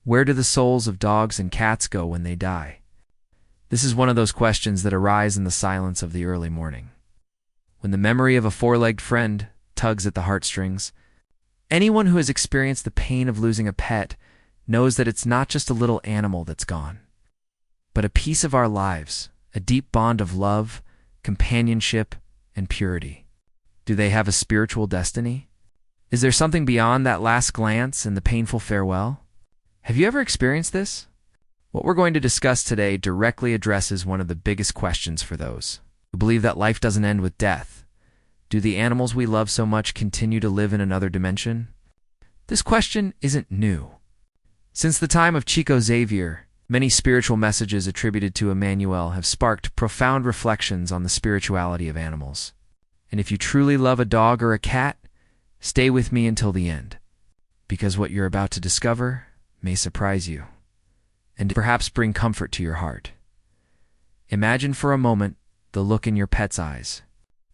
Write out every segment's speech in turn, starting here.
Where do the souls of dogs and cats go when they die? This is one of those questions that arise in the silence of the early morning. When the memory of a four-legged friend tugs at the heartstrings, anyone who has experienced the pain of losing a pet knows that it's not just a little animal that's gone, but a piece of our lives, a deep bond of love, companionship, and purity. Do they have a spiritual destiny? Is there something beyond that last glance and the painful farewell? Have you ever experienced this? What we're going to discuss today directly addresses one of the biggest questions for those who believe that life doesn't end with death. Do the animals we love so much continue to live in another dimension? This question isn't new. Since the time of Chico Xavier, many spiritual messages attributed to Emmanuel have sparked profound reflections on the spirituality of animals. And if you truly love a dog or a cat, stay with me until the end, because what you're about to discover may surprise you and perhaps bring comfort to your heart. Imagine for a moment the look in your pet's eyes,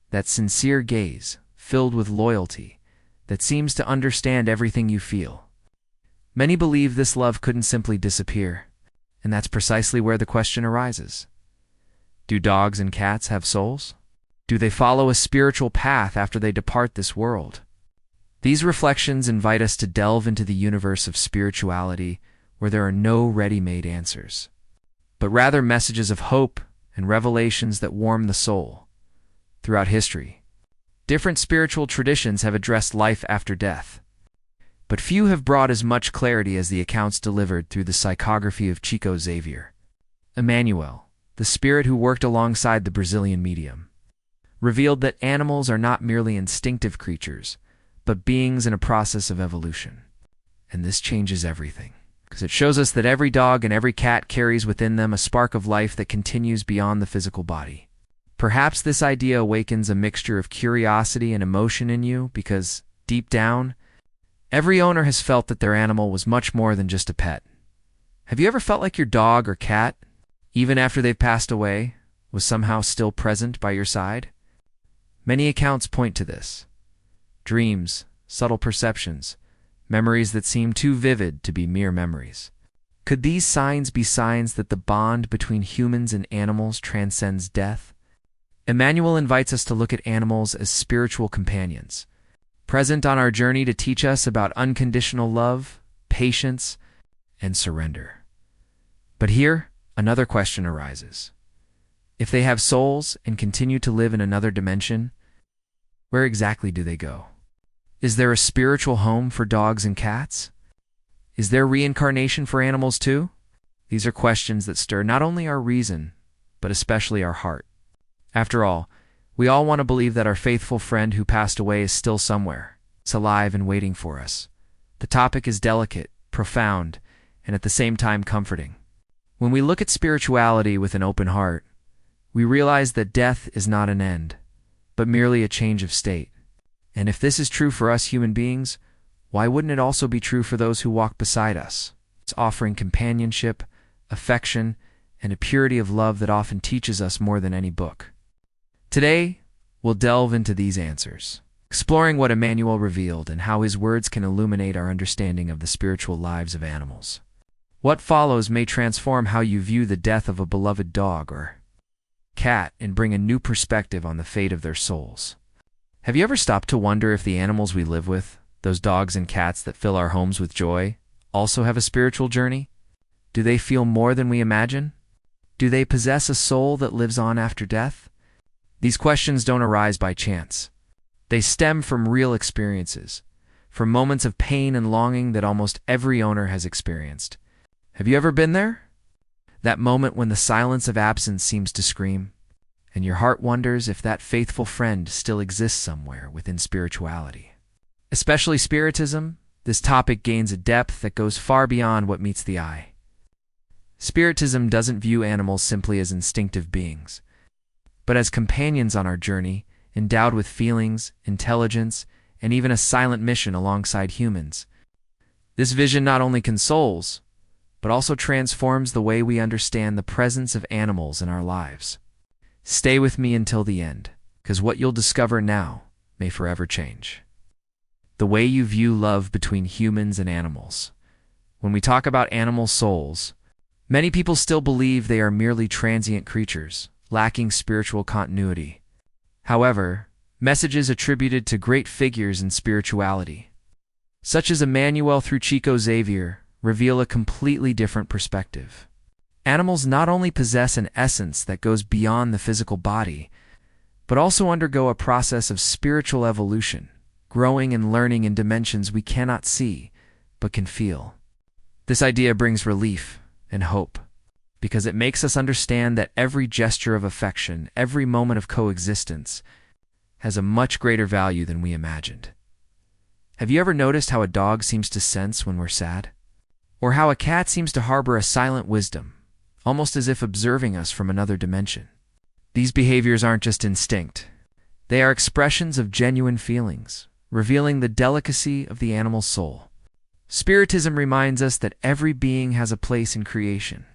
that sincere gaze filled with loyalty that seems to understand everything you feel. Many believe this love couldn't simply disappear, and that's precisely where the question arises. Do dogs and cats have souls? Do they follow a spiritual path after they depart this world? These reflections invite us to delve into the universe of spirituality where there are no ready-made answers, but rather messages of hope and revelations that warm the soul. Throughout history, different spiritual traditions have addressed life after death, but few have brought as much clarity as the accounts delivered through the psychography of Chico Xavier. Emmanuel, the spirit who worked alongside the Brazilian medium, revealed that animals are not merely instinctive creatures, but beings in a process of evolution. And this changes everything, because it shows us that every dog and every cat carries within them a spark of life that continues beyond the physical body. Perhaps this idea awakens a mixture of curiosity and emotion in you because, deep down, every owner has felt that their animal was much more than just a pet. Have you ever felt like your dog or cat, even after they've passed away, was somehow still present by your side? Many accounts point to this. Dreams, subtle perceptions, memories that seem too vivid to be mere memories. Could these signs be signs that the bond between humans and animals transcends death? Emmanuel invites us to look at animals as spiritual companions, present on our journey to teach us about unconditional love, patience, and surrender. But here, another question arises. If they have souls and continue to live in another dimension, where exactly do they go? Is there a spiritual home for dogs and cats? Is there reincarnation for animals too? These are questions that stir not only our reason, but especially our heart. After all, we all want to believe that our faithful friend who passed away is still somewhere. It's alive and waiting for us. The topic is delicate, profound, and at the same time comforting. When we look at spirituality with an open heart, we realize that death is not an end, but merely a change of state. And if this is true for us human beings, why wouldn't it also be true for those who walk beside us? It's offering companionship, affection, and a purity of love that often teaches us more than any book. Today, we'll delve into these answers, exploring what Emmanuel revealed and how his words can illuminate our understanding of the spiritual lives of animals. What follows may transform how you view the death of a beloved dog or cat and bring a new perspective on the fate of their souls. Have you ever stopped to wonder if the animals we live with, those dogs and cats that fill our homes with joy, also have a spiritual journey? Do they feel more than we imagine? Do they possess a soul that lives on after death? These questions don't arise by chance. They stem from real experiences, from moments of pain and longing that almost every owner has experienced. Have you ever been there? That moment when the silence of absence seems to scream, and your heart wonders if that faithful friend still exists somewhere within spirituality. Especially Spiritism, this topic gains a depth that goes far beyond what meets the eye. Spiritism doesn't view animals simply as instinctive beings, but as companions on our journey, endowed with feelings, intelligence, and even a silent mission alongside humans. This vision not only consoles, but also transforms the way we understand the presence of animals in our lives. Stay with me until the end, because what you'll discover now may forever change the way you view love between humans and animals. When we talk about animal souls, many people still believe they are merely transient creatures, lacking spiritual continuity. However, messages attributed to great figures in spirituality, such as Emmanuel through Chico Xavier, reveal a completely different perspective. Animals not only possess an essence that goes beyond the physical body, but also undergo a process of spiritual evolution, growing and learning in dimensions we cannot see, but can feel. This idea brings relief and hope, because it makes us understand that every gesture of affection, every moment of coexistence, has a much greater value than we imagined. Have you ever noticed how a dog seems to sense when we're sad? Or how a cat seems to harbor a silent wisdom, almost as if observing us from another dimension? These behaviors aren't just instinct. They are expressions of genuine feelings, revealing the delicacy of the animal soul. Spiritism reminds us that every being has a place in creation,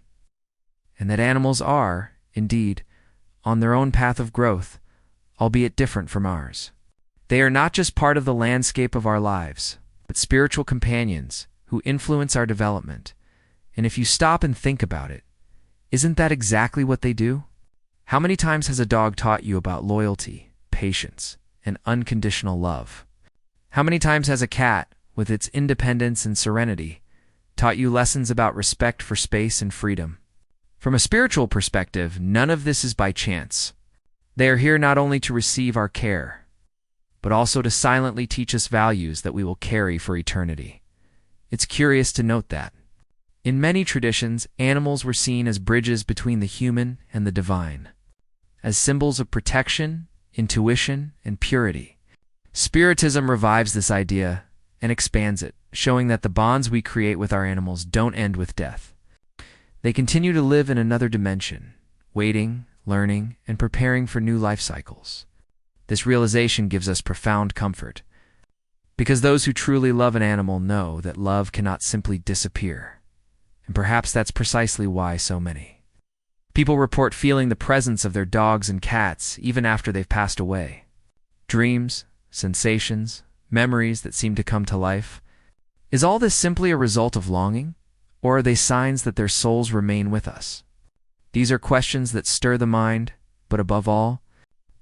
and that animals are, indeed, on their own path of growth, albeit different from ours. They are not just part of the landscape of our lives, but spiritual companions who influence our development. And if you stop and think about it, isn't that exactly what they do? How many times has a dog taught you about loyalty, patience, and unconditional love? How many times has a cat, with its independence and serenity, taught you lessons about respect for space and freedom? From a spiritual perspective, none of this is by chance. They are here not only to receive our care, but also to silently teach us values that we will carry for eternity. It's curious to note that, in many traditions, animals were seen as bridges between the human and the divine, as symbols of protection, intuition, and purity. Spiritism revives this idea and expands it, showing that the bonds we create with our animals don't end with death. They continue to live in another dimension, waiting, learning, and preparing for new life cycles. This realization gives us profound comfort, because those who truly love an animal know that love cannot simply disappear. And perhaps that's precisely why so many people report feeling the presence of their dogs and cats even after they've passed away. Dreams, sensations, memories that seem to come to life. Is all this simply a result of longing, or are they signs that their souls remain with us? These are questions that stir the mind, but above all,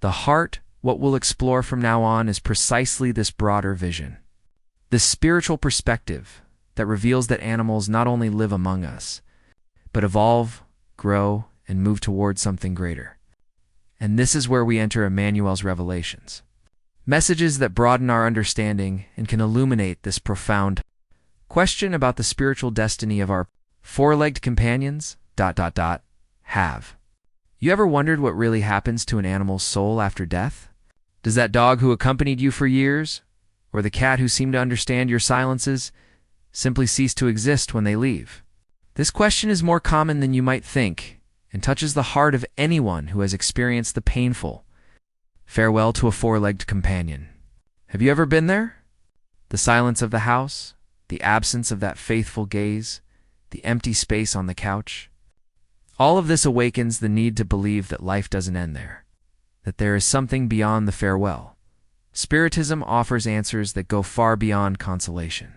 the heart. What we'll explore from now on is precisely this broader vision, this spiritual perspective that reveals that animals not only live among us, but evolve, grow, and move towards something greater. And this is where we enter Emmanuel's revelations, messages that broaden our understanding and can illuminate this profound question about the spiritual destiny of our four-legged companions. Have you ever wondered what really happens to an animal's soul after death? Does that dog who accompanied you for years, or the cat who seemed to understand your silences, simply cease to exist when they leave? This question is more common than you might think, and touches the heart of anyone who has experienced the painful farewell to a four-legged companion. Have you ever been there? The silence of the house, the absence of that faithful gaze, the empty space on the couch. All of this awakens the need to believe that life doesn't end there, that there is something beyond the farewell. Spiritism offers answers that go far beyond consolation.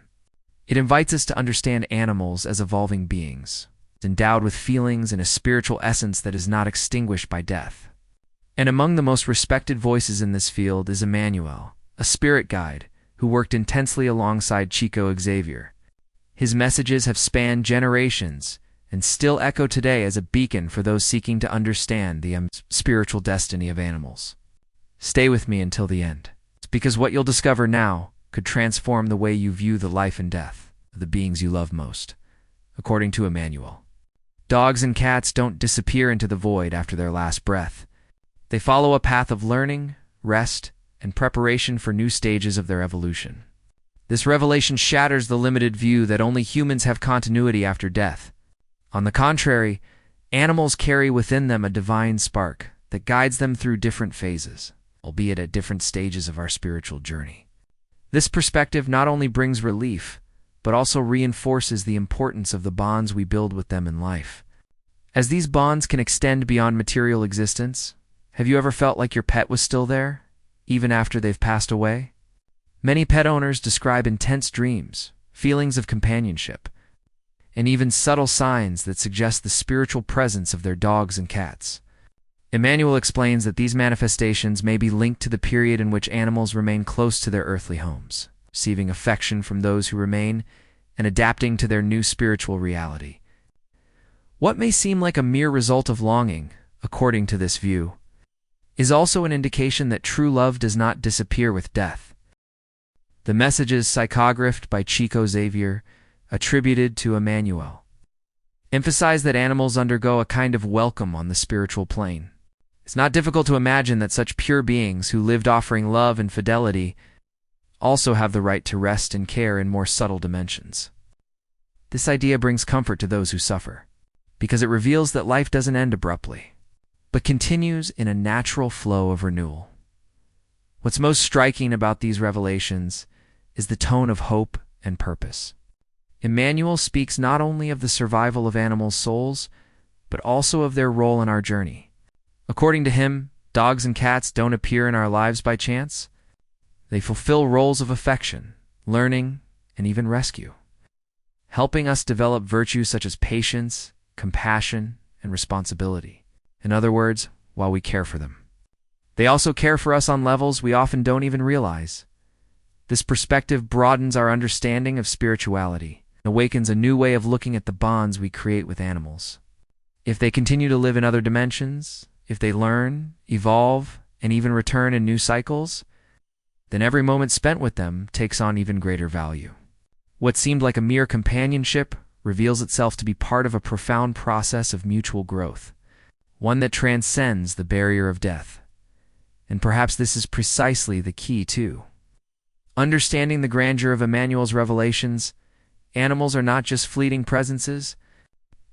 It invites us to understand animals as evolving beings, endowed with feelings and a spiritual essence that is not extinguished by death. And among the most respected voices in this field is Emmanuel, a spirit guide who worked intensely alongside Chico Xavier. His messages have spanned generations and still echo today as a beacon for those seeking to understand the spiritual destiny of animals. Stay with me until the end, because what you'll discover now could transform the way you view the life and death of the beings you love most, according to Emmanuel. Dogs and cats don't disappear into the void after their last breath. They follow a path of learning, rest, and preparation for new stages of their evolution. This revelation shatters the limited view that only humans have continuity after death. On the contrary, animals carry within them a divine spark that guides them through different phases, albeit at different stages of our spiritual journey. This perspective not only brings relief, but also reinforces the importance of the bonds we build with them in life. As these bonds can extend beyond material existence, have you ever felt like your pet was still there, even after they've passed away? Many pet owners describe intense dreams, feelings of companionship, and even subtle signs that suggest the spiritual presence of their dogs and cats. Emmanuel explains that these manifestations may be linked to the period in which animals remain close to their earthly homes, receiving affection from those who remain and adapting to their new spiritual reality. What may seem like a mere result of longing, according to this view, is also an indication that true love does not disappear with death. The messages psychographed by Chico Xavier, attributed to Emmanuel, emphasize that animals undergo a kind of welcome on the spiritual plane. It's not difficult to imagine that such pure beings who lived offering love and fidelity also have the right to rest and care in more subtle dimensions. This idea brings comfort to those who suffer, because it reveals that life doesn't end abruptly, but continues in a natural flow of renewal. What's most striking about these revelations is the tone of hope and purpose. Emmanuel speaks not only of the survival of animals' souls, but also of their role in our journey. According to him, dogs and cats don't appear in our lives by chance. They fulfill roles of affection, learning, and even rescue, helping us develop virtues such as patience, compassion, and responsibility. In other words, while we care for them, they also care for us on levels we often don't even realize. This perspective broadens our understanding of spirituality and awakens a new way of looking at the bonds we create with animals. If they continue to live in other dimensions, if they learn, evolve, and even return in new cycles, then every moment spent with them takes on even greater value. What seemed like a mere companionship reveals itself to be part of a profound process of mutual growth, one that transcends the barrier of death. And perhaps this is precisely the key, too. Understanding the grandeur of Emmanuel's revelations, animals are not just fleeting presences,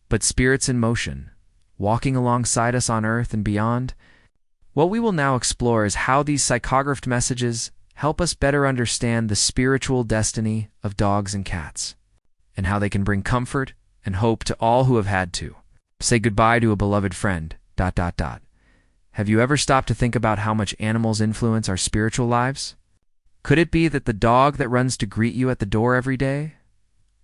but spirits in motion, walking alongside us on earth and beyond. What we will now explore is how these psychographed messages help us better understand the spiritual destiny of dogs and cats, and how they can bring comfort and hope to all who have had to say goodbye to a beloved friend. Have you ever stopped to think about how much animals influence our spiritual lives? Could it be that the dog that runs to greet you at the door every day,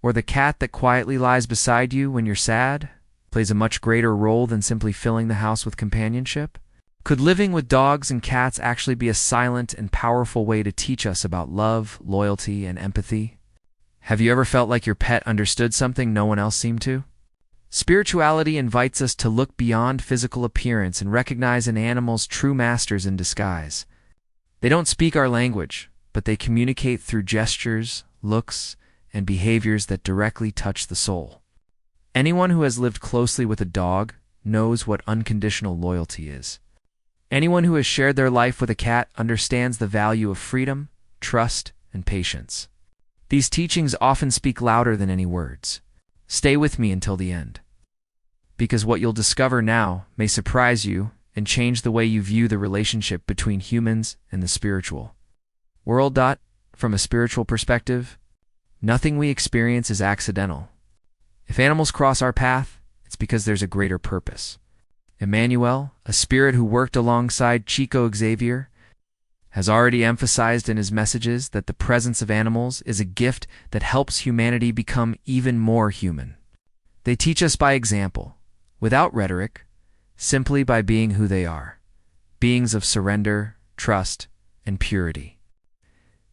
or the cat that quietly lies beside you when you're sad, plays a much greater role than simply filling the house with companionship? Could living with dogs and cats actually be a silent and powerful way to teach us about love, loyalty, and empathy? Have you ever felt like your pet understood something no one else seemed to? Spirituality invites us to look beyond physical appearance and recognize an animal's true masters in disguise. They don't speak our language, but they communicate through gestures, looks, and behaviors that directly touch the soul. Anyone who has lived closely with a dog knows what unconditional loyalty is. Anyone who has shared their life with a cat understands the value of freedom, trust, and patience. These teachings often speak louder than any words. Stay with me until the end, because what you'll discover now may surprise you and change the way you view the relationship between humans and the spiritual world. From a spiritual perspective, nothing we experience is accidental. If animals cross our path, it's because there's a greater purpose. Emmanuel, a spirit who worked alongside Chico Xavier, has already emphasized in his messages that the presence of animals is a gift that helps humanity become even more human. They teach us by example, without rhetoric, simply by being who they are, beings of surrender, trust, and purity.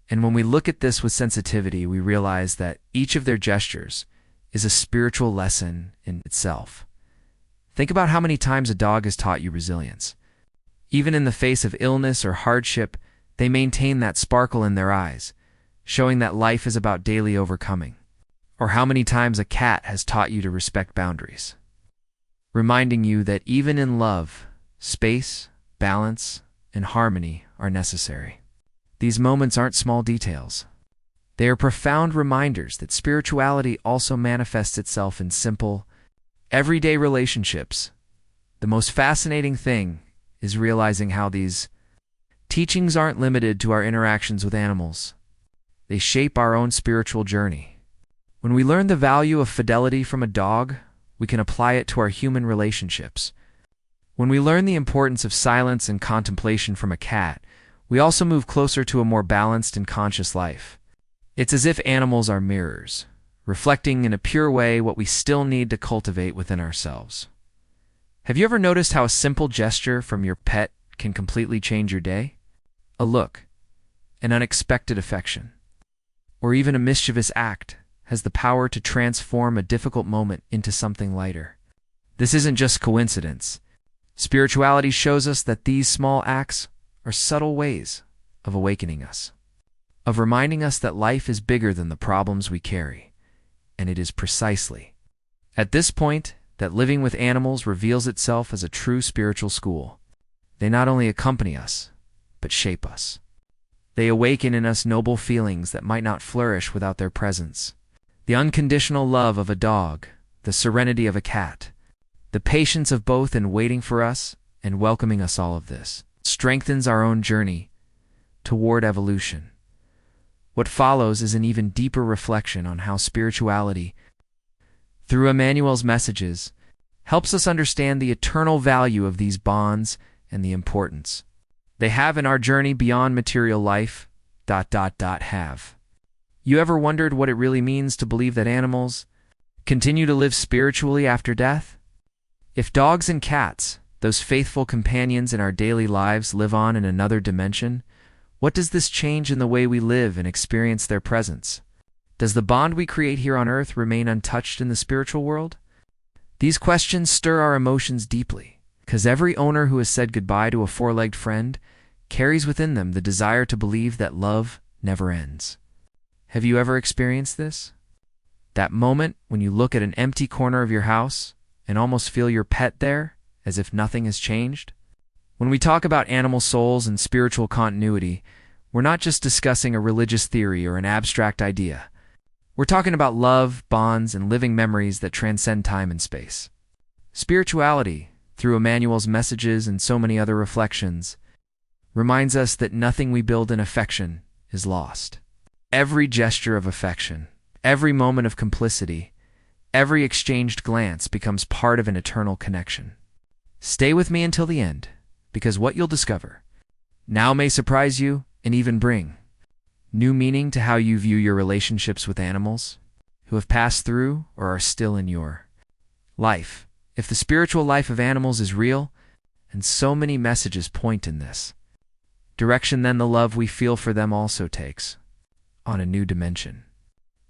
And when we look at this with sensitivity, we realize that each of their gestures is a spiritual lesson in itself. Think about how many times a dog has taught you resilience. Even in the face of illness or hardship, they maintain that sparkle in their eyes, showing that life is about daily overcoming. Or how many times a cat has taught you to respect boundaries, reminding you that even in love, space, balance, and harmony are necessary. These moments aren't small details. They are profound reminders that spirituality also manifests itself in simple, everyday relationships. The most fascinating thing is realizing how these teachings aren't limited to our interactions with animals. They shape our own spiritual journey. When we learn the value of fidelity from a dog, we can apply it to our human relationships. When we learn the importance of silence and contemplation from a cat, we also move closer to a more balanced and conscious life. It's as if animals are mirrors, reflecting in a pure way what we still need to cultivate within ourselves. Have you ever noticed how a simple gesture from your pet can completely change your day? A look, an unexpected affection, or even a mischievous act has the power to transform a difficult moment into something lighter. This isn't just coincidence. Spirituality shows us that these small acts are subtle ways of awakening us, of reminding us that life is bigger than the problems we carry, and it is precisely at this point that living with animals reveals itself as a true spiritual school. They not only accompany us, but shape us. They awaken in us noble feelings that might not flourish without their presence. The unconditional love of a dog, the serenity of a cat, the patience of both in waiting for us and welcoming us, all of this strengthens our own journey toward evolution. What follows is an even deeper reflection on how spirituality, through Emmanuel's messages, helps us understand the eternal value of these bonds and the importance they have in our journey beyond material life. Have you ever wondered what it really means to believe that animals continue to live spiritually after death? If dogs and cats, those faithful companions in our daily lives, live on in another dimension, what does this change in the way we live and experience their presence? Does the bond we create here on earth remain untouched in the spiritual world? These questions stir our emotions deeply, because every owner who has said goodbye to a four-legged friend carries within them the desire to believe that love never ends. Have you ever experienced this? That moment when you look at an empty corner of your house and almost feel your pet there, as if nothing has changed? When we talk about animal souls and spiritual continuity, we're not just discussing a religious theory or an abstract idea. We're talking about love, bonds, and living memories that transcend time and space. Spirituality, through Emmanuel's messages and so many other reflections, reminds us that nothing we build in affection is lost. Every gesture of affection, every moment of complicity, every exchanged glance becomes part of an eternal connection. Stay with me until the end, because what you'll discover now may surprise you and even bring new meaning to how you view your relationships with animals who have passed through or are still in your life. If the spiritual life of animals is real, and so many messages point in this direction, then the love we feel for them also takes on a new dimension.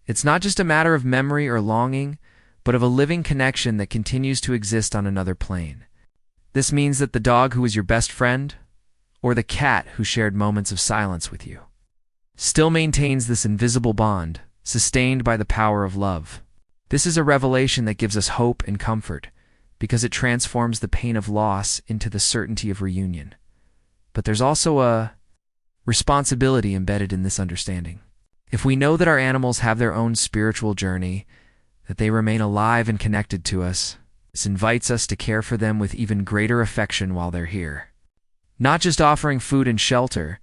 It's not just a matter of memory or longing, but of a living connection that continues to exist on another plane. This means that the dog who was your best friend, or the cat who shared moments of silence with you, still maintains this invisible bond, sustained by the power of love. This is a revelation that gives us hope and comfort, because it transforms the pain of loss into the certainty of reunion. But there's also a responsibility embedded in this understanding. If we know that our animals have their own spiritual journey, that they remain alive and connected to us, this invites us to care for them with even greater affection while they're here. Not just offering food and shelter,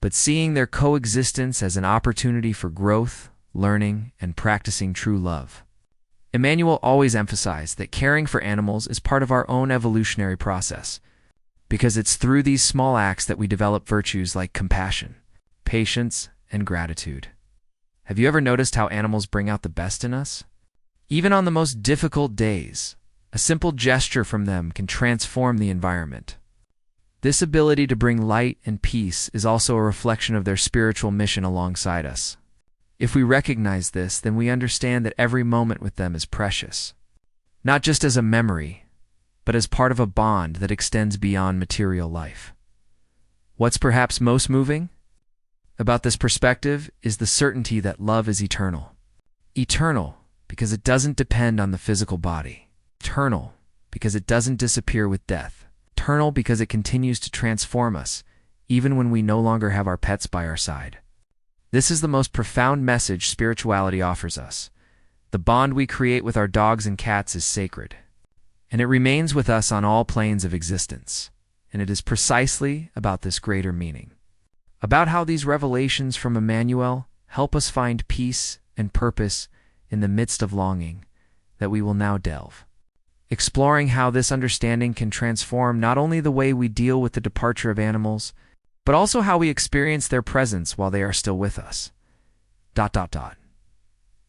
but seeing their coexistence as an opportunity for growth, learning, and practicing true love. Emmanuel always emphasized that caring for animals is part of our own evolutionary process, because it's through these small acts that we develop virtues like compassion, patience, and gratitude. Have you ever noticed how animals bring out the best in us? Even on the most difficult days, a simple gesture from them can transform the environment. This ability to bring light and peace is also a reflection of their spiritual mission alongside us. If we recognize this, then we understand that every moment with them is precious, not just as a memory, but as part of a bond that extends beyond material life. What's perhaps most moving about this perspective is the certainty that love is eternal. Eternal because it doesn't depend on the physical body. Eternal because it doesn't disappear with death. Eternal because it continues to transform us, even when we no longer have our pets by our side. This is the most profound message spirituality offers us. The bond we create with our dogs and cats is sacred, and it remains with us on all planes of existence. And it is precisely about this greater meaning, about how these revelations from Emmanuel help us find peace and purpose in the midst of longing, that we will now delve, exploring how this understanding can transform not only the way we deal with the departure of animals, but also how we experience their presence while they are still with us.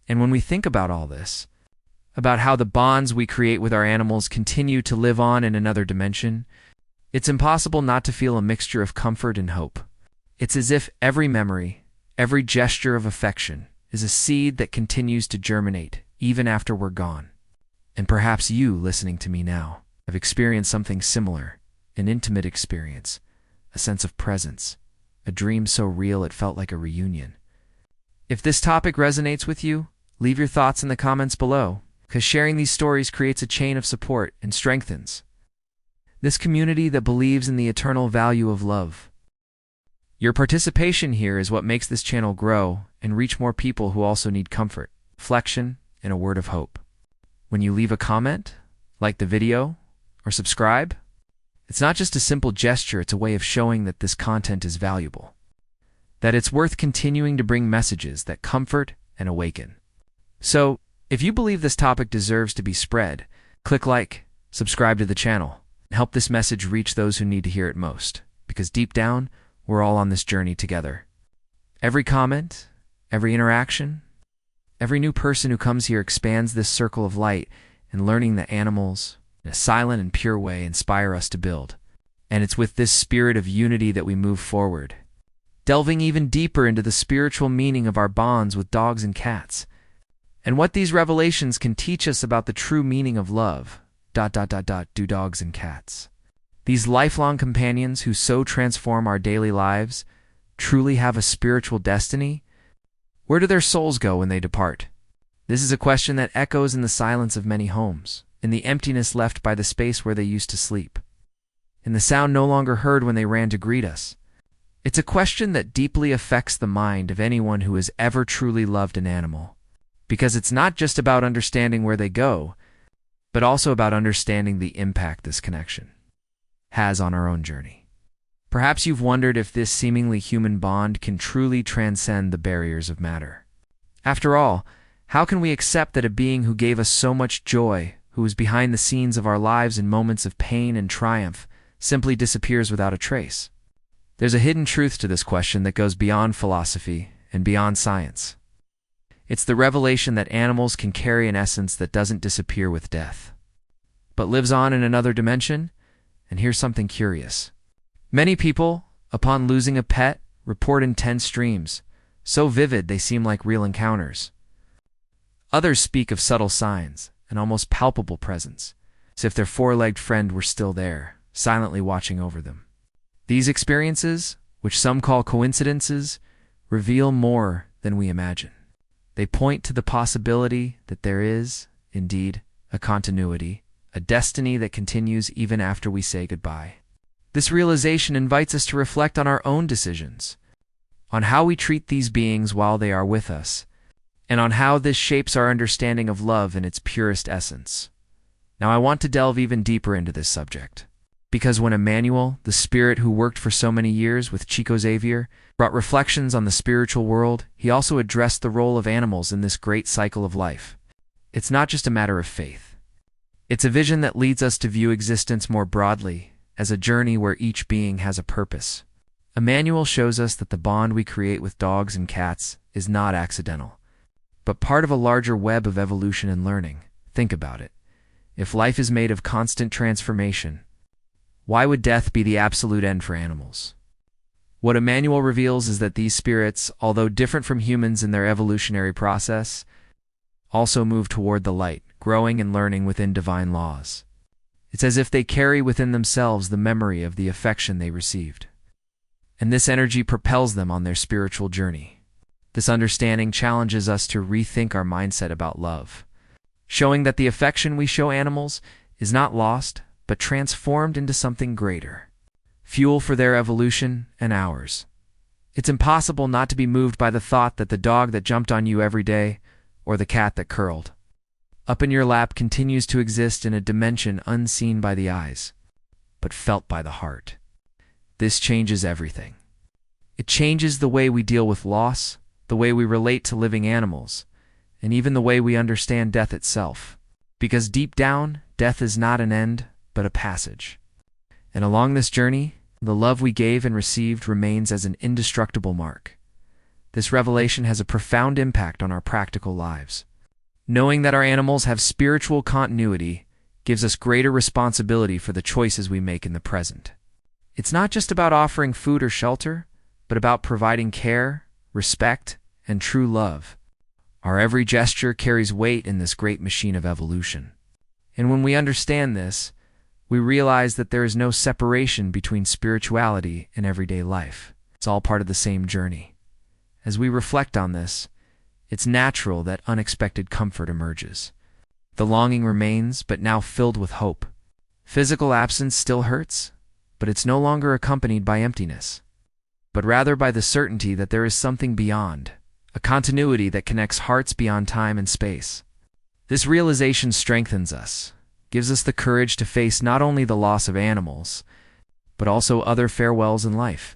And when we think about all this, about how the bonds we create with our animals continue to live on in another dimension, it's impossible not to feel a mixture of comfort and hope. It's as if every memory, every gesture of affection is a seed that continues to germinate even after we're gone. And perhaps you, listening to me now, have experienced something similar, an intimate experience, a sense of presence, a dream so real it felt like a reunion. If this topic resonates with you, leave your thoughts in the comments below, because sharing these stories creates a chain of support and strengthens this community that believes in the eternal value of love. Your participation here is what makes this channel grow and reach more people who also need comfort, reflection, and a word of hope. When you leave a comment, like the video, or subscribe, it's not just a simple gesture, it's a way of showing that this content is valuable, that it's worth continuing to bring messages that comfort and awaken. So, if you believe this topic deserves to be spread, click like, subscribe to the channel, and help this message reach those who need to hear it most, because deep down, we're all on this journey together. Every comment, every interaction, every new person who comes here expands this circle of light, and learning that animals, in a silent and pure way, inspire us to build. And it's with this spirit of unity that we move forward, delving even deeper into the spiritual meaning of our bonds with dogs and cats, and what these revelations can teach us about the true meaning of love. Do dogs and cats, these lifelong companions who so transform our daily lives, truly have a spiritual destiny? Where do their souls go when they depart? This is a question that echoes in the silence of many homes, in the emptiness left by the space where they used to sleep, in the sound no longer heard when they ran to greet us. It's a question that deeply affects the mind of anyone who has ever truly loved an animal, because it's not just about understanding where they go, but also about understanding the impact this connection has on our own journey. Perhaps you've wondered if this seemingly human bond can truly transcend the barriers of matter. After all, how can we accept that a being who gave us so much joy, who was behind the scenes of our lives in moments of pain and triumph, simply disappears without a trace? There's a hidden truth to this question that goes beyond philosophy and beyond science. It's the revelation that animals can carry an essence that doesn't disappear with death, but lives on in another dimension. And here's something curious. Many people, upon losing a pet, report intense dreams, so vivid they seem like real encounters. Others speak of subtle signs, an almost palpable presence, as if their four-legged friend were still there, silently watching over them. These experiences, which some call coincidences, reveal more than we imagine. They point to the possibility that there is, indeed, a continuity, a destiny that continues even after we say goodbye. This realization invites us to reflect on our own decisions, on how we treat these beings while they are with us, and on how this shapes our understanding of love in its purest essence. Now, I want to delve even deeper into this subject, because when Emmanuel, the spirit who worked for so many years with Chico Xavier, brought reflections on the spiritual world, he also addressed the role of animals in this great cycle of life. It's not just a matter of faith. It's a vision that leads us to view existence more broadly, as a journey where each being has a purpose. Emmanuel shows us that the bond we create with dogs and cats is not accidental, but part of a larger web of evolution and learning. Think about it. If life is made of constant transformation, why would death be the absolute end for animals? What Emmanuel reveals is that these spirits, although different from humans in their evolutionary process, also move toward the light, growing and learning within divine laws. It's as if they carry within themselves the memory of the affection they received, and this energy propels them on their spiritual journey. This understanding challenges us to rethink our mindset about love, showing that the affection we show animals is not lost, but transformed into something greater, fuel for their evolution and ours. It's impossible not to be moved by the thought that the dog that jumped on you every day, or the cat that curled up in your lap, continues to exist in a dimension unseen by the eyes, but felt by the heart. This changes everything. It changes the way we deal with loss, the way we relate to living animals, and even the way we understand death itself. Because deep down, death is not an end, but a passage. And along this journey, the love we gave and received remains as an indestructible mark. this revelation has a profound impact on our practical lives. Knowing that our animals have spiritual continuity gives us greater responsibility for the choices we make in the present. It's not just about offering food or shelter, but about providing care, respect, and true love. Our every gesture carries weight in this great machine of evolution. And when we understand this, we realize that there is no separation between spirituality and everyday life. It's all part of the same journey. As we reflect on this, it's natural that unexpected comfort emerges. The longing remains, but now filled with hope. Physical absence still hurts, but it's no longer accompanied by emptiness, but rather by the certainty that there is something beyond, a continuity that connects hearts beyond time and space. This realization strengthens us, gives us the courage to face not only the loss of animals, but also other farewells in life,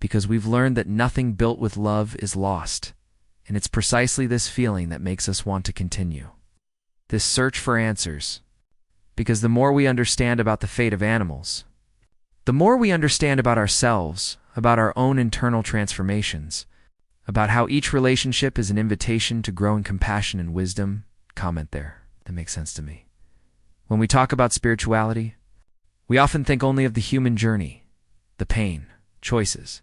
because we've learned that nothing built with love is lost, and it's precisely this feeling that makes us want to continue. This search for answers, because the more we understand about the fate of animals, the more we understand about ourselves, about our own internal transformations, about how each relationship is an invitation to grow in compassion and wisdom. Comment there. That makes sense to me. When we talk about spirituality, we often think only of the human journey, the pain, choices,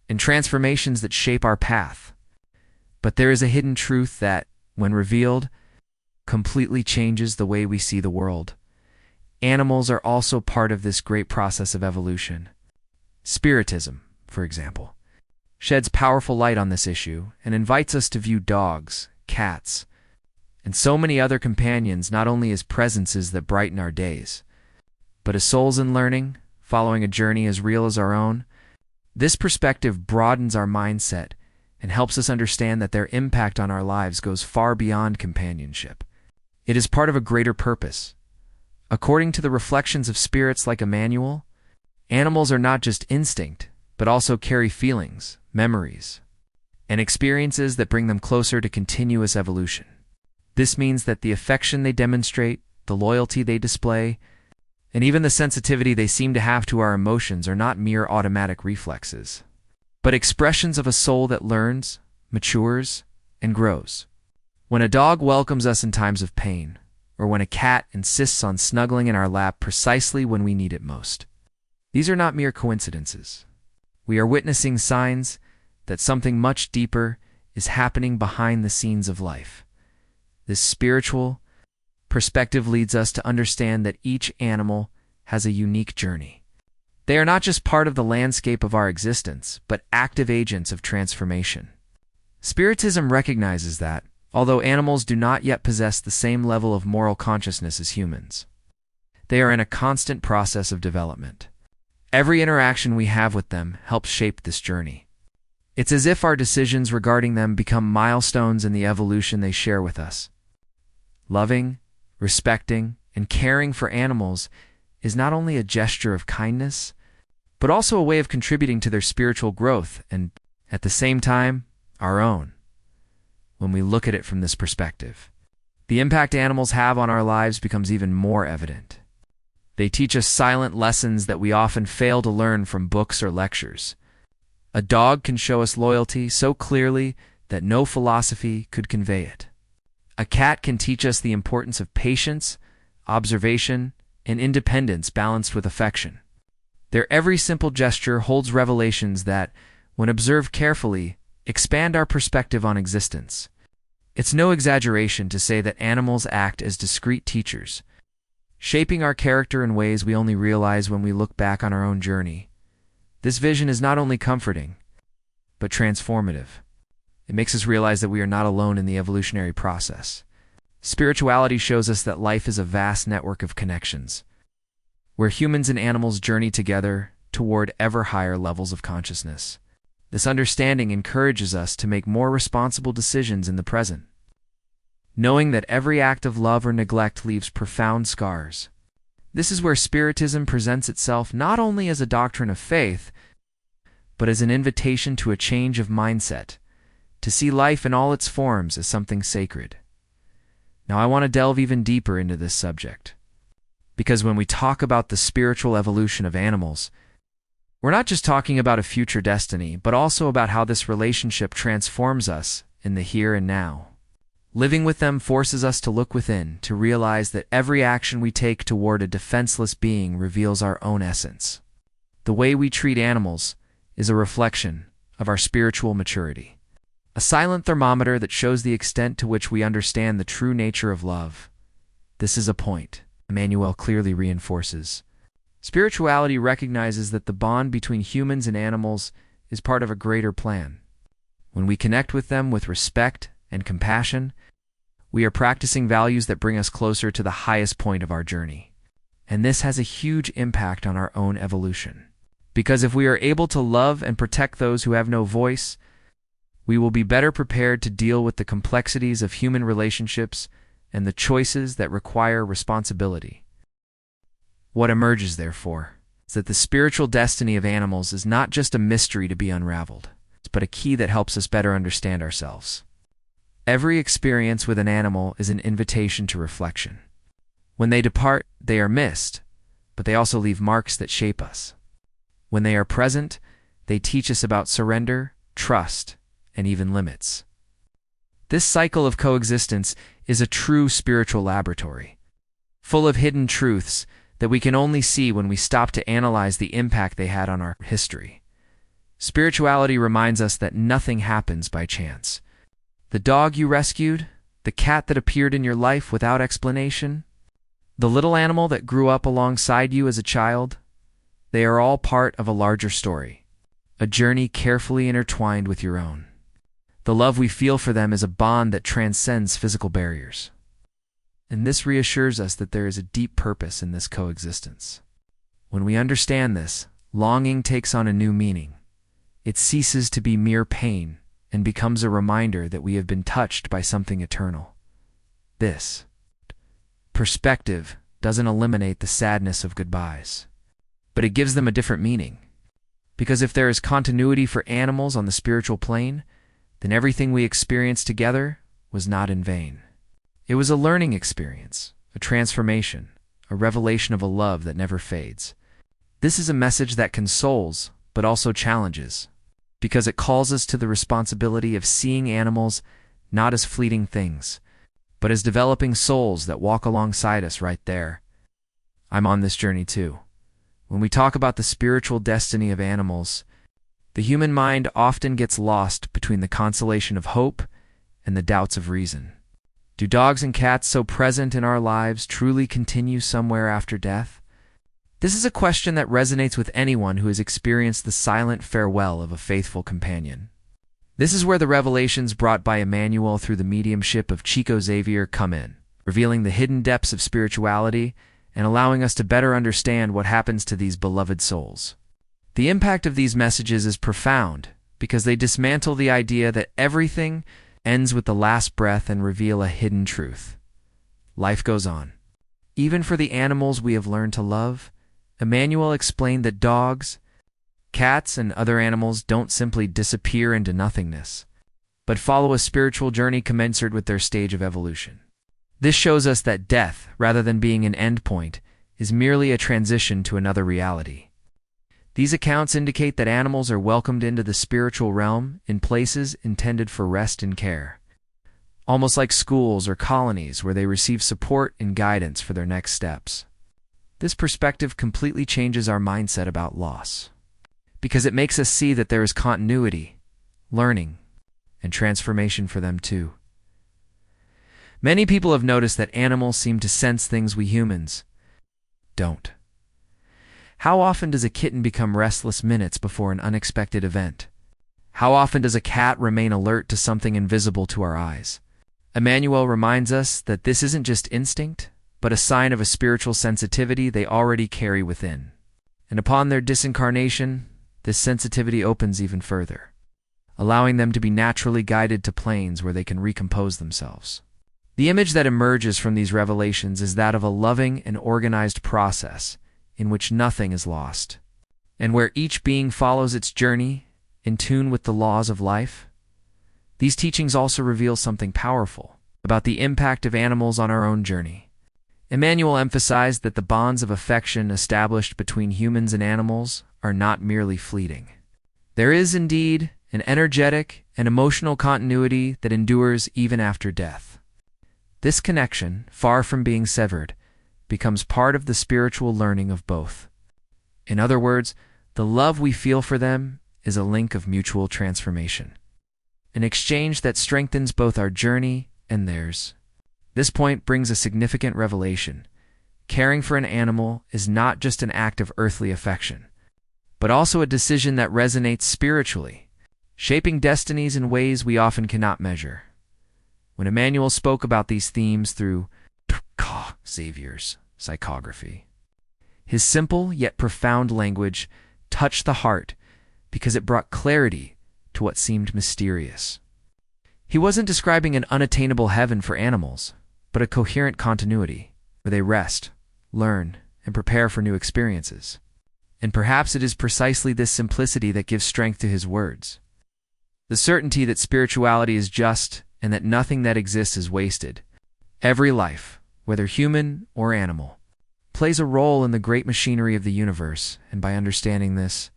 and transformations that shape our path. But there is a hidden truth that, when revealed, completely changes the way we see the world. Animals are also part of this great process of evolution. Spiritism, for example, sheds powerful light on this issue and invites us to view dogs, cats, and so many other companions not only as presences that brighten our days, but as souls in learning, following a journey as real as our own. This perspective broadens our mindset and helps us understand that their impact on our lives goes far beyond companionship. It is part of a greater purpose. According to the reflections of spirits like Emmanuel, animals are not just instinct, but also carry feelings, memories, and experiences that bring them closer to continuous evolution. This means that the affection they demonstrate, the loyalty they display, and even the sensitivity they seem to have to our emotions are not mere automatic reflexes, but expressions of a soul that learns, matures, and grows. When a dog welcomes us in times of pain, or when a cat insists on snuggling in our lap precisely when we need it most, these are not mere coincidences. We are witnessing signs that something much deeper is happening behind the scenes of life. This spiritual perspective leads us to understand that each animal has a unique journey. They are not just part of the landscape of our existence, but active agents of transformation. Spiritism recognizes that, although animals do not yet possess the same level of moral consciousness as humans, they are in a constant process of development. Every interaction we have with them helps shape this journey. It's as if our decisions regarding them become milestones in the evolution they share with us. Loving, respecting, and caring for animals is not only a gesture of kindness, but also a way of contributing to their spiritual growth and, at the same time, our own. When we look at it from this perspective, the impact animals have on our lives becomes even more evident. They teach us silent lessons that we often fail to learn from books or lectures. A dog can show us loyalty so clearly that no philosophy could convey it. A cat can teach us the importance of patience, observation, and independence balanced with affection. Their every simple gesture holds revelations that, when observed carefully, expand our perspective on existence. It's no exaggeration to say that animals act as discreet teachers, shaping our character in ways we only realize when we look back on our own journey. This vision is not only comforting, but transformative. It makes us realize that we are not alone in the evolutionary process. Spirituality shows us that life is a vast network of connections, where humans and animals journey together toward ever higher levels of consciousness. This understanding encourages us to make more responsible decisions in the present, knowing that every act of love or neglect leaves profound scars. This is where Spiritism presents itself not only as a doctrine of faith, but as an invitation to a change of mindset, to see life in all its forms as something sacred. Now I want to delve even deeper into this subject, because when we talk about the spiritual evolution of animals, We're not just talking about a future destiny, but also about how this relationship transforms us in the here and now. Living with them forces us to look within, to realize that every action we take toward a defenseless being reveals our own essence. The way we treat animals is a reflection of our spiritual maturity, a silent thermometer that shows the extent to which we understand the true nature of love. This is a point Emmanuel clearly reinforces. Spirituality recognizes that the bond between humans and animals is part of a greater plan. When we connect with them with respect and compassion, we are practicing values that bring us closer to the highest point of our journey. And this has a huge impact on our own evolution. Because if we are able to love and protect those who have no voice, we will be better prepared to deal with the complexities of human relationships and the choices that require responsibility. What emerges, therefore, is that the spiritual destiny of animals is not just a mystery to be unraveled, but a key that helps us better understand ourselves. Every experience with an animal is an invitation to reflection. When they depart, they are missed, but they also leave marks that shape us. When they are present, they teach us about surrender, trust, and even limits. This cycle of coexistence is a true spiritual laboratory, full of hidden truths that we can only see when we stop to analyze the impact they had on our history. Spirituality reminds us that nothing happens by chance. The dog you rescued, the cat that appeared in your life without explanation, the little animal that grew up alongside you as a child, they are all part of a larger story, a journey carefully intertwined with your own. The love we feel for them is a bond that transcends physical barriers. And this reassures us that there is a deep purpose in this coexistence. When we understand this, longing takes on a new meaning. It ceases to be mere pain and becomes a reminder that we have been touched by something eternal. This perspective doesn't eliminate the sadness of goodbyes, but it gives them a different meaning. Because if there is continuity for animals on the spiritual plane, then everything we experienced together was not in vain. It was a learning experience, a transformation, a revelation of a love that never fades. This is a message that consoles, but also challenges, because it calls us to the responsibility of seeing animals not as fleeting things, but as developing souls that walk alongside us right there. I'm on this journey too. When we talk about the spiritual destiny of animals, the human mind often gets lost between the consolation of hope and the doubts of reason. Do dogs and cats so present in our lives truly continue somewhere after death? This is a question that resonates with anyone who has experienced the silent farewell of a faithful companion. This is where the revelations brought by Emmanuel through the mediumship of Chico Xavier come in, revealing the hidden depths of spirituality and allowing us to better understand what happens to these beloved souls. The impact of these messages is profound because they dismantle the idea that everything ends with the last breath and reveal a hidden truth. Life goes on. Even for the animals we have learned to love, Emmanuel explained that dogs, cats, and other animals don't simply disappear into nothingness, but follow a spiritual journey commensurate with their stage of evolution. This shows us that death, rather than being an endpoint, is merely a transition to another reality. These accounts indicate that animals are welcomed into the spiritual realm in places intended for rest and care, almost like schools or colonies where they receive support and guidance for their next steps. This perspective completely changes our mindset about loss, because it makes us see that there is continuity, learning, and transformation for them too. Many people have noticed that animals seem to sense things we humans don't. How often does a kitten become restless minutes before an unexpected event? How often does a cat remain alert to something invisible to our eyes? Emmanuel reminds us that this isn't just instinct, but a sign of a spiritual sensitivity they already carry within. And upon their disincarnation, this sensitivity opens even further, allowing them to be naturally guided to planes where they can recompose themselves. The image that emerges from these revelations is that of a loving and organized process in which nothing is lost, and where each being follows its journey in tune with the laws of life. These teachings also reveal something powerful about the impact of animals on our own journey. Emmanuel emphasized that the bonds of affection established between humans and animals are not merely fleeting. There is indeed an energetic and emotional continuity that endures even after death. This connection, far from being severed, becomes part of the spiritual learning of both. In other words, the love we feel for them is a link of mutual transformation, an exchange that strengthens both our journey and theirs. This point brings a significant revelation. Caring for an animal is not just an act of earthly affection, but also a decision that resonates spiritually, shaping destinies in ways we often cannot measure. When Emmanuel spoke about these themes through Chico Xavier's psychography, his simple yet profound language touched the heart because it brought clarity to what seemed mysterious. He wasn't describing an unattainable heaven for animals, but a coherent continuity where they rest, learn, and prepare for new experiences. And perhaps it is precisely this simplicity that gives strength to his words. The certainty that spirituality is just and that nothing that exists is wasted. Every life, whether human or animal, plays a role in the great machinery of the universe, and by understanding this,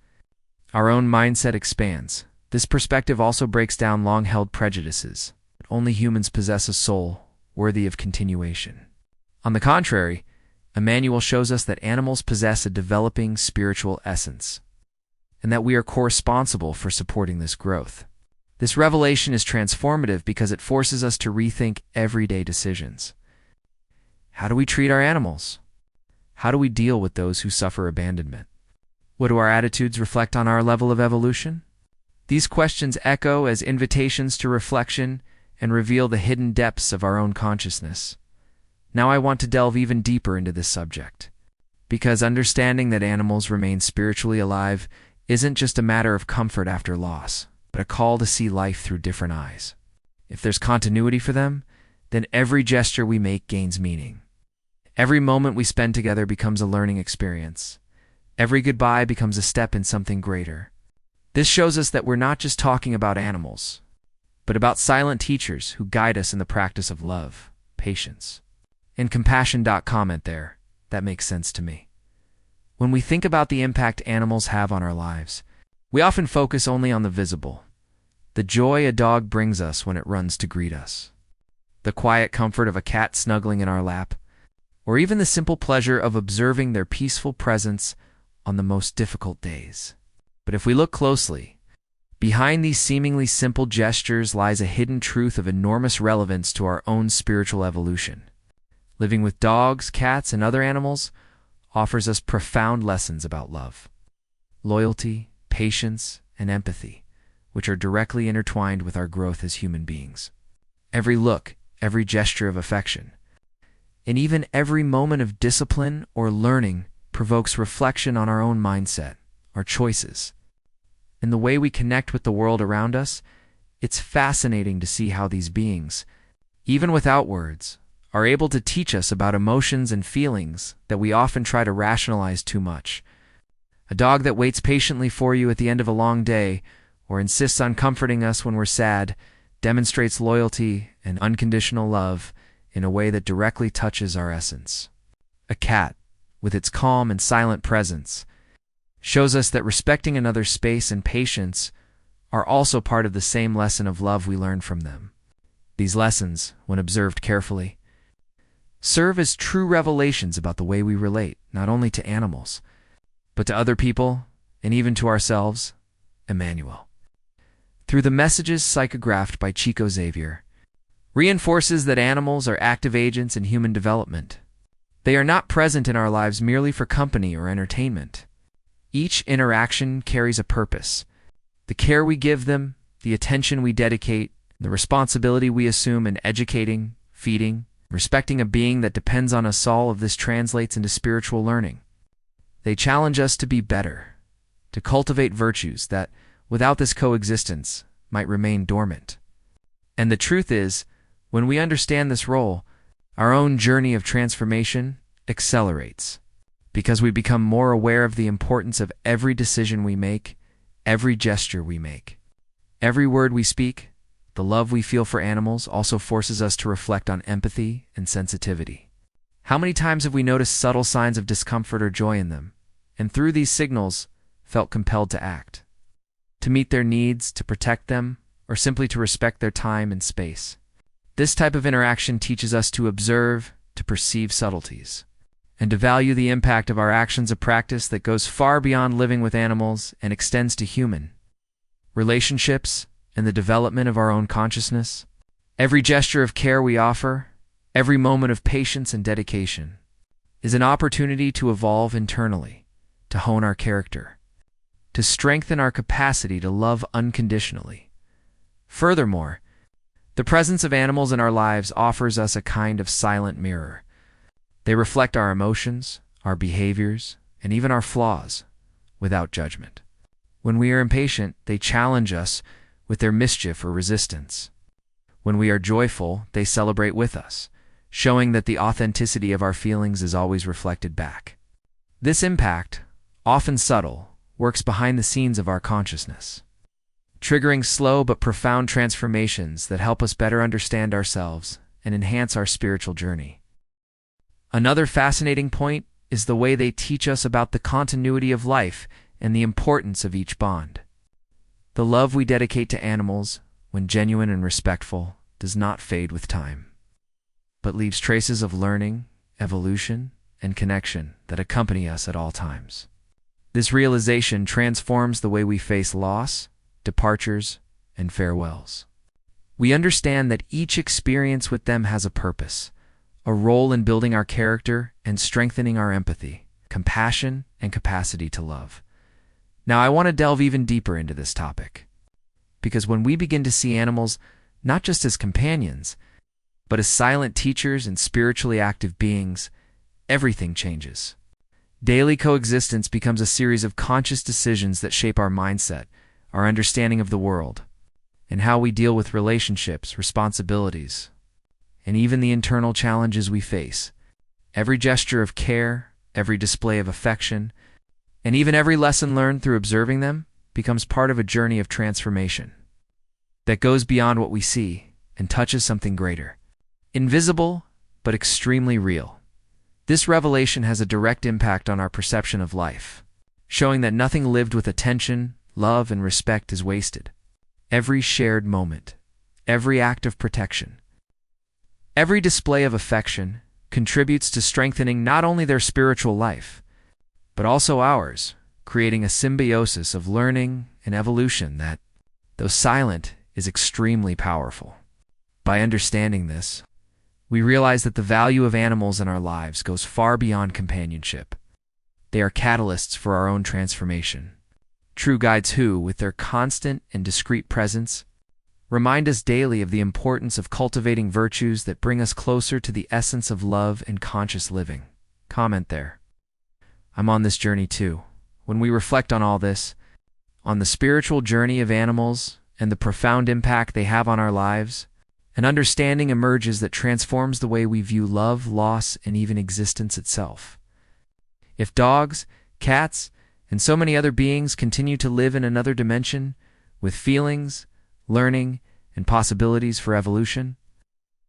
our own mindset expands. This perspective also breaks down long-held prejudices that only humans possess a soul worthy of continuation. On the contrary, Emmanuel shows us that animals possess a developing spiritual essence, and that we are co-responsible for supporting this growth. This revelation is transformative because it forces us to rethink everyday decisions. How do we treat our animals? How do we deal with those who suffer abandonment? What do our attitudes reflect on our level of evolution? These questions echo as invitations to reflection and reveal the hidden depths of our own consciousness. Now I want to delve even deeper into this subject, because understanding that animals remain spiritually alive isn't just a matter of comfort after loss, but a call to see life through different eyes. If there's continuity for them, then every gesture we make gains meaning. Every moment we spend together becomes a learning experience. Every goodbye becomes a step in something greater. This shows us that we're not just talking about animals, but about silent teachers who guide us in the practice of love, patience, and compassion. Comment there. That makes sense to me. When we think about the impact animals have on our lives, we often focus only on the visible. The joy a dog brings us when it runs to greet us, the quiet comfort of a cat snuggling in our lap, or even the simple pleasure of observing their peaceful presence on the most difficult days. But if we look closely, behind these seemingly simple gestures lies a hidden truth of enormous relevance to our own spiritual evolution. Living with dogs, cats, and other animals offers us profound lessons about love, loyalty, patience, and empathy, which are directly intertwined with our growth as human beings. Every look, every gesture of affection, and even every moment of discipline or learning provokes reflection on our own mindset, our choices, and the way we connect with the world around us. It's fascinating to see how these beings, even without words, are able to teach us about emotions and feelings that we often try to rationalize too much. A dog that waits patiently for you at the end of a long day, or insists on comforting us when we're sad, demonstrates loyalty and unconditional love in a way that directly touches our essence. A cat, with its calm and silent presence, shows us that respecting another's space and patience are also part of the same lesson of love we learn from them. These lessons, when observed carefully, serve as true revelations about the way we relate, not only to animals, but to other people, and even to ourselves. Emmanuel, through the messages psychographed by Chico Xavier, reinforces that animals are active agents in human development. They are not present in our lives merely for company or entertainment. Each interaction carries a purpose. The care we give them, the attention we dedicate, the responsibility we assume in educating, feeding, respecting a being that depends on us, all of this translates into spiritual learning. They challenge us to be better, to cultivate virtues that, without this coexistence, might remain dormant. And the truth is, when we understand this role, our own journey of transformation accelerates, because we become more aware of the importance of every decision we make, every gesture we make, every word we speak. The love we feel for animals also forces us to reflect on empathy and sensitivity. How many times have we noticed subtle signs of discomfort or joy in them, and through these signals, felt compelled to act, to meet their needs, to protect them, or simply to respect their time and space. This type of interaction teaches us to observe, to perceive subtleties, and to value the impact of our actions, a practice that goes far beyond living with animals and extends to human relationships and the development of our own consciousness. Every gesture of care we offer, every moment of patience and dedication, is an opportunity to evolve internally, to hone our character, to strengthen our capacity to love unconditionally. Furthermore, the presence of animals in our lives offers us a kind of silent mirror. They reflect our emotions, our behaviors, and even our flaws, without judgment. When we are impatient, they challenge us with their mischief or resistance. When we are joyful, they celebrate with us, showing that the authenticity of our feelings is always reflected back. This impact, often subtle, works behind the scenes of our consciousness, triggering slow but profound transformations that help us better understand ourselves and enhance our spiritual journey. Another fascinating point is the way they teach us about the continuity of life and the importance of each bond. The love we dedicate to animals, when genuine and respectful, does not fade with time, but leaves traces of learning, evolution, and connection that accompany us at all times. This realization transforms the way we face loss, departures, and farewells. We understand that each experience with them has a purpose, a role in building our character and strengthening our empathy, compassion, and capacity to love. Now, I want to delve even deeper into this topic, because when we begin to see animals not just as companions, but as silent teachers and spiritually active beings, everything changes. Daily coexistence becomes a series of conscious decisions that shape our mindset, our understanding of the world, and how we deal with relationships, responsibilities, and even the internal challenges we face. Every gesture of care, every display of affection, and even every lesson learned through observing them becomes part of a journey of transformation that goes beyond what we see and touches something greater, invisible but extremely real. This revelation has a direct impact on our perception of life, showing that nothing lived with attention, love, and respect is wasted. Every shared moment, every act of protection, every display of affection contributes to strengthening not only their spiritual life, but also ours, creating a symbiosis of learning and evolution that, though silent, is extremely powerful. By understanding this, we realize that the value of animals in our lives goes far beyond companionship. They are catalysts for our own transformation, true guides who, with their constant and discreet presence, remind us daily of the importance of cultivating virtues that bring us closer to the essence of love and conscious living. Comment there. I'm on this journey too. When we reflect on all this, on the spiritual journey of animals and the profound impact they have on our lives, an understanding emerges that transforms the way we view love, loss, and even existence itself. If dogs, cats, and so many other beings continue to live in another dimension, with feelings, learning, and possibilities for evolution,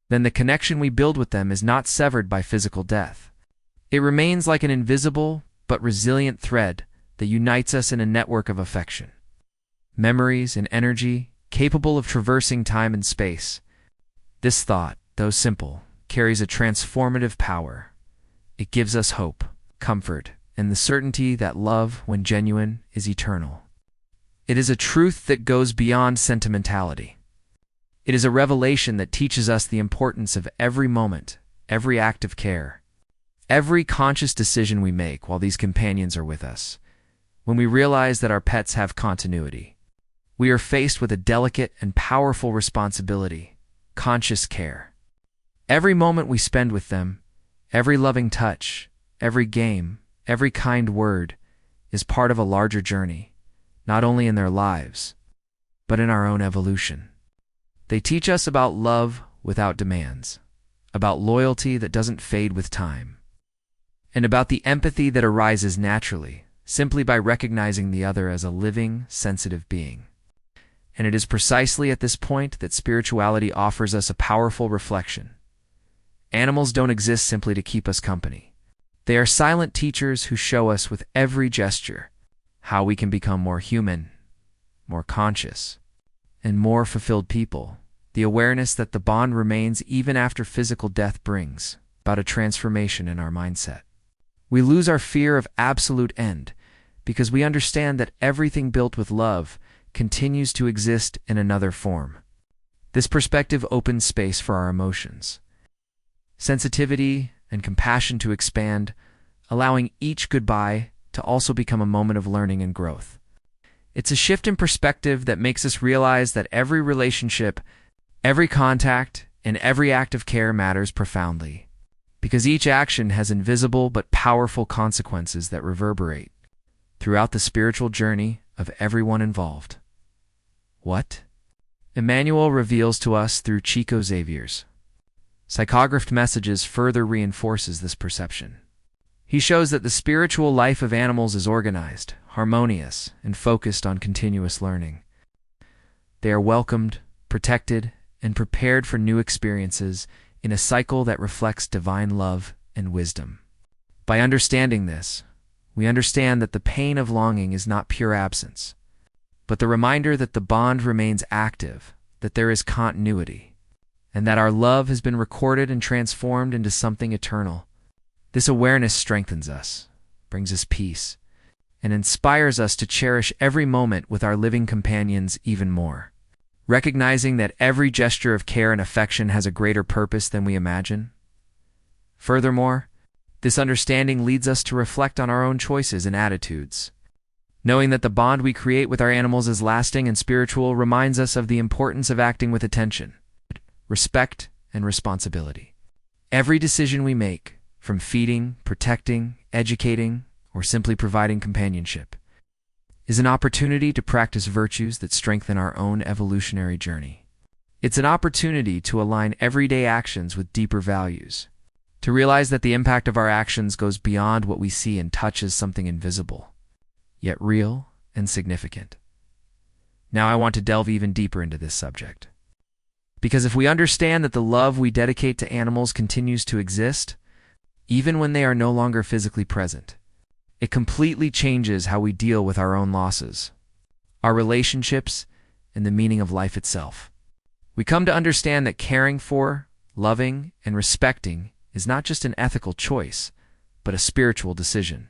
then the connection we build with them is not severed by physical death. It remains like an invisible but resilient thread that unites us in a network of affection, memories, and energy capable of traversing time and space. This thought, though simple, carries a transformative power. It gives us hope, comfort, and the certainty that love, when genuine, is eternal. It is a truth that goes beyond sentimentality. It is a revelation that teaches us the importance of every moment, every act of care, every conscious decision we make while these companions are with us. When we realize that our pets have continuity, we are faced with a delicate and powerful responsibility: conscious care. Every moment we spend with them, every loving touch, every game, every kind word, is part of a larger journey, not only in their lives, but in our own evolution. They teach us about love without demands, about loyalty that doesn't fade with time, and about the empathy that arises naturally, simply by recognizing the other as a living, sensitive being. And it is precisely at this point that spirituality offers us a powerful reflection. Animals don't exist simply to keep us company. They are silent teachers who show us with every gesture how we can become more human, more conscious, and more fulfilled people. The awareness that the bond remains even after physical death brings about a transformation in our mindset. We lose our fear of absolute end because we understand that everything built with love continues to exist in another form. This perspective opens space for our emotions, sensitivity, and compassion to expand, allowing each goodbye to also become a moment of learning and growth. It's a shift in perspective that makes us realize that every relationship, every contact, and every act of care matters profoundly, because each action has invisible but powerful consequences that reverberate throughout the spiritual journey of everyone involved. What? Emmanuel reveals to us through Chico Xavier's psychographed messages further reinforces this perception. He shows that the spiritual life of animals is organized, harmonious, and focused on continuous learning. They are welcomed, protected, and prepared for new experiences in a cycle that reflects divine love and wisdom. By understanding this, we understand that the pain of longing is not pure absence, but the reminder that the bond remains active, that there is continuity, and that our love has been recorded and transformed into something eternal. This awareness strengthens us, brings us peace, and inspires us to cherish every moment with our living companions even more, recognizing that every gesture of care and affection has a greater purpose than we imagine. Furthermore, this understanding leads us to reflect on our own choices and attitudes. Knowing that the bond we create with our animals is lasting and spiritual reminds us of the importance of acting with attention, respect, and responsibility. Every decision we make, from feeding, protecting, educating, or simply providing companionship, is an opportunity to practice virtues that strengthen our own evolutionary journey. It's an opportunity to align everyday actions with deeper values, to realize that the impact of our actions goes beyond what we see and touches something invisible, yet real and significant. Now I want to delve even deeper into this subject. Because if we understand that the love we dedicate to animals continues to exist, even when they are no longer physically present, it completely changes how we deal with our own losses, our relationships, and the meaning of life itself. We come to understand that caring for, loving, and respecting is not just an ethical choice, but a spiritual decision,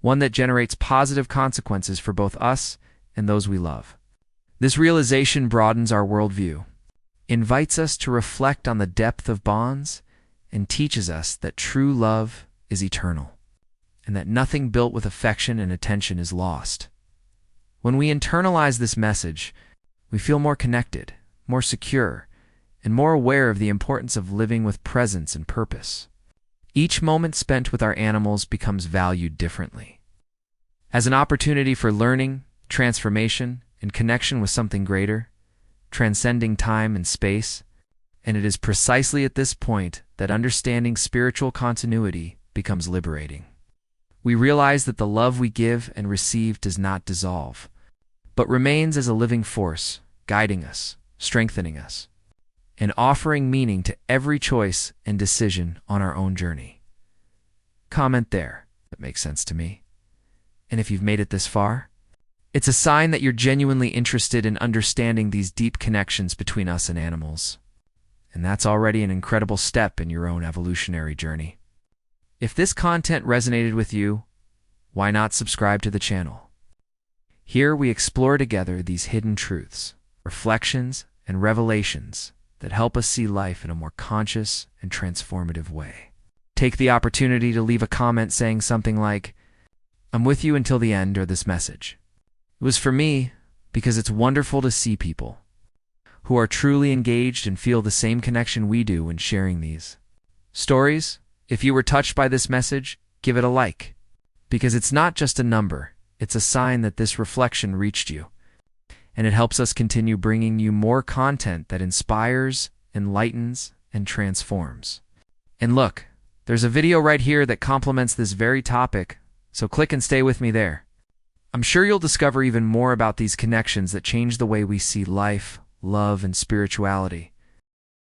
one that generates positive consequences for both us and those we love. This realization broadens our worldview, invites us to reflect on the depth of bonds, and teaches us that true love is eternal, and that nothing built with affection and attention is lost. When we internalize this message, we feel more connected, more secure, and more aware of the importance of living with presence and purpose. Each moment spent with our animals becomes valued differently, as an opportunity for learning, transformation, and connection with something greater, transcending time and space. And it is precisely at this point that understanding spiritual continuity becomes liberating. We realize that the love we give and receive does not dissolve, but remains as a living force, guiding us, strengthening us, and offering meaning to every choice and decision on our own journey. Comment there. That makes sense to me. And if you've made it this far, it's a sign that you're genuinely interested in understanding these deep connections between us and animals. And that's already an incredible step in your own evolutionary journey. If this content resonated with you, why not subscribe to the channel? Here we explore together these hidden truths, reflections, and revelations that help us see life in a more conscious and transformative way. Take the opportunity to leave a comment saying something like, "I'm with you until the end," or this message. It was for me because it's wonderful to see people who are truly engaged and feel the same connection we do when sharing these stories. If you were touched by this message, give it a like, because it's not just a number, it's a sign that this reflection reached you, and it helps us continue bringing you more content that inspires, enlightens, and transforms. And look, there's a video right here that complements this very topic, so click and stay with me there. I'm sure you'll discover even more about these connections that change the way we see life, love, and spirituality.